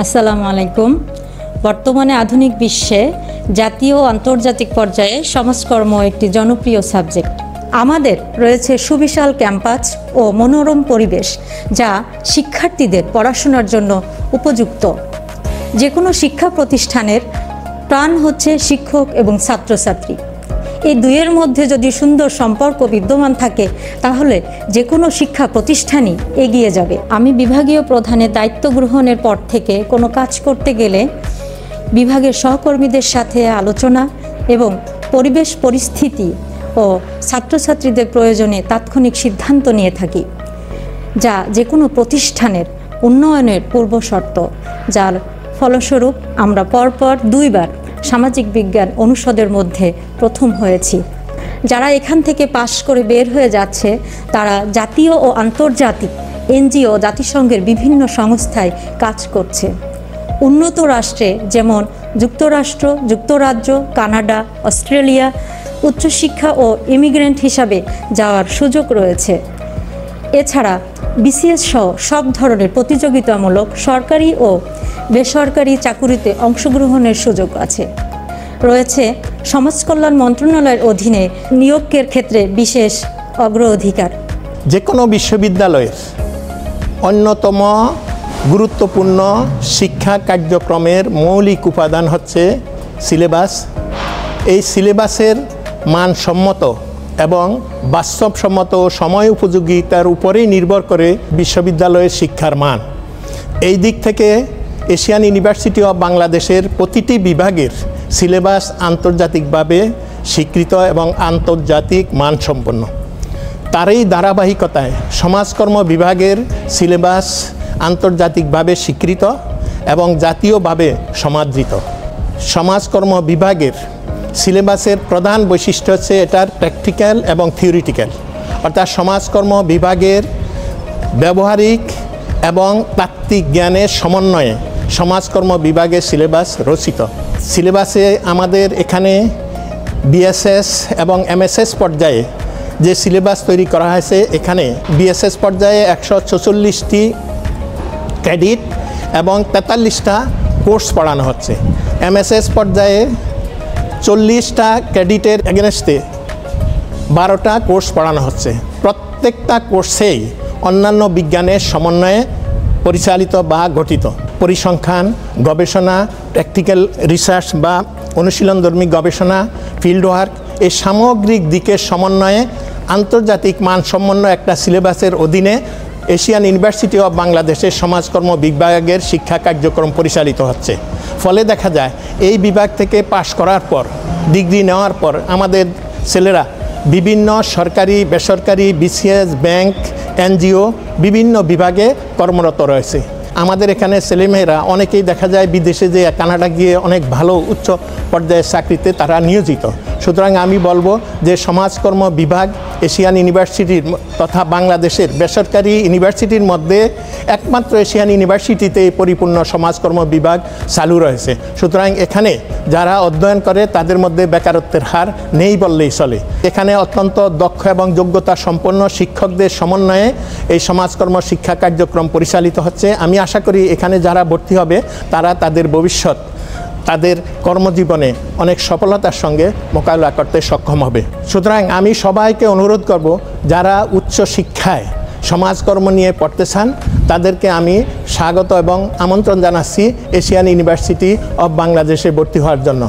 আসসালামু আলাইকুম। বর্তমানে আধুনিক বিশ্বে জাতীয় ও আন্তর্জাতিক পর্যায়ে সমাজকর্ম একটি জনপ্রিয় সাবজেক্ট। আমাদের রয়েছে সুবিশাল ক্যাম্পাস ও মনোরম পরিবেশ, যা শিক্ষার্থীদের পড়াশোনার জন্য উপযুক্ত। যে কোনো শিক্ষা প্রতিষ্ঠানের প্রাণ হচ্ছে শিক্ষক এবং ছাত্রছাত্রী। এই দুইয়ের মধ্যে যদি সুন্দর সম্পর্ক বিদ্যমান থাকে, তাহলে যে কোনো শিক্ষা প্রতিষ্ঠানই এগিয়ে যাবে। আমি বিভাগীয় প্রধানের দায়িত্ব গ্রহণের পর থেকে কোনো কাজ করতে গেলে বিভাগের সহকর্মীদের সাথে আলোচনা এবং পরিবেশ পরিস্থিতি ও ছাত্রছাত্রীদের প্রয়োজনে তাৎক্ষণিক সিদ্ধান্ত নিয়ে থাকি, যা যে কোনো প্রতিষ্ঠানের উন্নয়নের পূর্বশর্ত। যার ফলস্বরূপ আমরা পরপর 2 বার সামাজিক বিজ্ঞান অনুষদের মধ্যে প্রথম হয়েছি। যারা এখান থেকে পাশ করে বের হয়ে যাচ্ছে, তারা জাতীয় ও আন্তর্জাতিক এনজিও, জাতিসংঘের বিভিন্ন সংস্থায় কাজ করছে। উন্নত রাষ্ট্রে যেমন যুক্তরাষ্ট্র, যুক্তরাজ্য, কানাডা, অস্ট্রেলিয়া উচ্চশিক্ষা ও ইমিগ্রেন্ট হিসাবে যাওয়ার সুযোগ রয়েছে। এছাড়া বিসিএস সহ সব ধরনের প্রতিযোগিতামূলক সরকারি ও বেসরকারি চাকুরিতে অংশগ্রহণের সুযোগ আছে। রয়েছে সমাজকল্যাণ মন্ত্রণালয়ের অধীনে নিয়োগের ক্ষেত্রে বিশেষ অগ্রাধিকার। যে কোনো বিশ্ববিদ্যালয়ের অন্যতম গুরুত্বপূর্ণ শিক্ষা কার্যক্রমের মৌলিক উপাদান হচ্ছে সিলেবাস। এই সিলেবাসের মানসম্মত এবং বাস্তবসম্মত সময় উপযোগিতার উপরেই নির্ভর করে বিশ্ববিদ্যালয়ের শিক্ষার মান। এই দিক থেকে এশিয়ান ইউনিভার্সিটি অব বাংলাদেশের প্রতিটি বিভাগের সিলেবাস আন্তর্জাতিকভাবে স্বীকৃত এবং আন্তর্জাতিক মানসম্পন্ন। তারই ধারাবাহিকতায় সমাজকর্ম বিভাগের সিলেবাস আন্তর্জাতিকভাবে স্বীকৃত এবং জাতীয়ভাবে সমাদৃত। সমাজকর্ম বিভাগের সিলেবাসের প্রধান বৈশিষ্ট্য হচ্ছে এটার প্র্যাকটিক্যাল এবং থিওরিটিক্যাল, অর্থাৎ সমাজকর্ম বিভাগের ব্যবহারিক এবং তাত্ত্বিক জ্ঞানের সমন্বয়ে সমাজকর্ম বিভাগের সিলেবাস রচিত। সিলেবাসে আমাদের এখানে বিএসএস এবং এমএসএস পর্যায়ে যে সিলেবাস তৈরি করা হয়েছে, এখানে বিএসএস পর্যায়ে 146টি ক্রেডিট এবং 43টা কোর্স পড়ানো হচ্ছে। এমএসএস পর্যায়ে 40টা ক্রেডিটের এগেনস্টে 12টা কোর্স পড়ানো হচ্ছে। প্রত্যেকটা কোর্সেই অন্যান্য বিজ্ঞানের সমন্বয়ে পরিচালিত বা গঠিত। পরিসংখ্যান, গবেষণা, প্র্যাকটিক্যাল রিসার্চ বা অনুশীলনধর্মী গবেষণা, ফিল্ড ওয়ার্ক, এই সামগ্রিক দিকের সমন্বয়ে আন্তর্জাতিক মানসম্পন্ন একটা সিলেবাসের অধীনে এশিয়ান ইউনিভার্সিটি অব বাংলাদেশের সমাজকর্ম বিভাগের শিক্ষা কার্যক্রম পরিচালিত হচ্ছে। ফলে দেখা যায় এই বিভাগ থেকে পাশ করার পর, ডিগ্রি নেওয়ার পর আমাদের ছেলেরা বিভিন্ন সরকারি, বেসরকারি, বিসিএস, ব্যাংক, এনজিও বিভিন্ন বিভাগে কর্মরত রয়েছে। আমাদের এখানে ছেলেমেয়েরা অনেকেই দেখা যায় বিদেশে যে কানাডা গিয়ে অনেক ভালো উচ্চ পর্যায়ের চাকরিতে তারা নিয়োজিত। সুতরাং আমি বলবো যে সমাজকর্ম বিভাগ এশিয়ান ইউনিভার্সিটির তথা বাংলাদেশের বেসরকারি ইউনিভার্সিটির মধ্যে একমাত্র এশিয়ান ইউনিভার্সিটিতে পরিপূর্ণ সমাজকর্ম বিভাগ চালু রয়েছে। সুতরাং এখানে যারা অধ্যয়ন করে তাদের মধ্যে বেকারত্বের হার নেই বললেই চলে। এখানে অত্যন্ত দক্ষ এবং যোগ্যতা সম্পন্ন শিক্ষকদের সমন্বয়ে এই সমাজকর্ম শিক্ষা কার্যক্রম পরিচালিত হচ্ছে। আমি আশা করি এখানে যারা ভর্তি হবে তারা তাদের ভবিষ্যৎ, তাদের কর্মজীবনে অনেক সফলতার সঙ্গে মোকাবিলা করতে সক্ষম হবে। সুতরাং আমি সবাইকে অনুরোধ করব, যারা উচ্চ শিক্ষায় সমাজকর্ম নিয়ে পড়তে চান তাদেরকে আমি স্বাগত এবং আমন্ত্রণ জানাচ্ছি এশিয়ান ইউনিভার্সিটি অব বাংলাদেশে ভর্তি হওয়ার জন্য।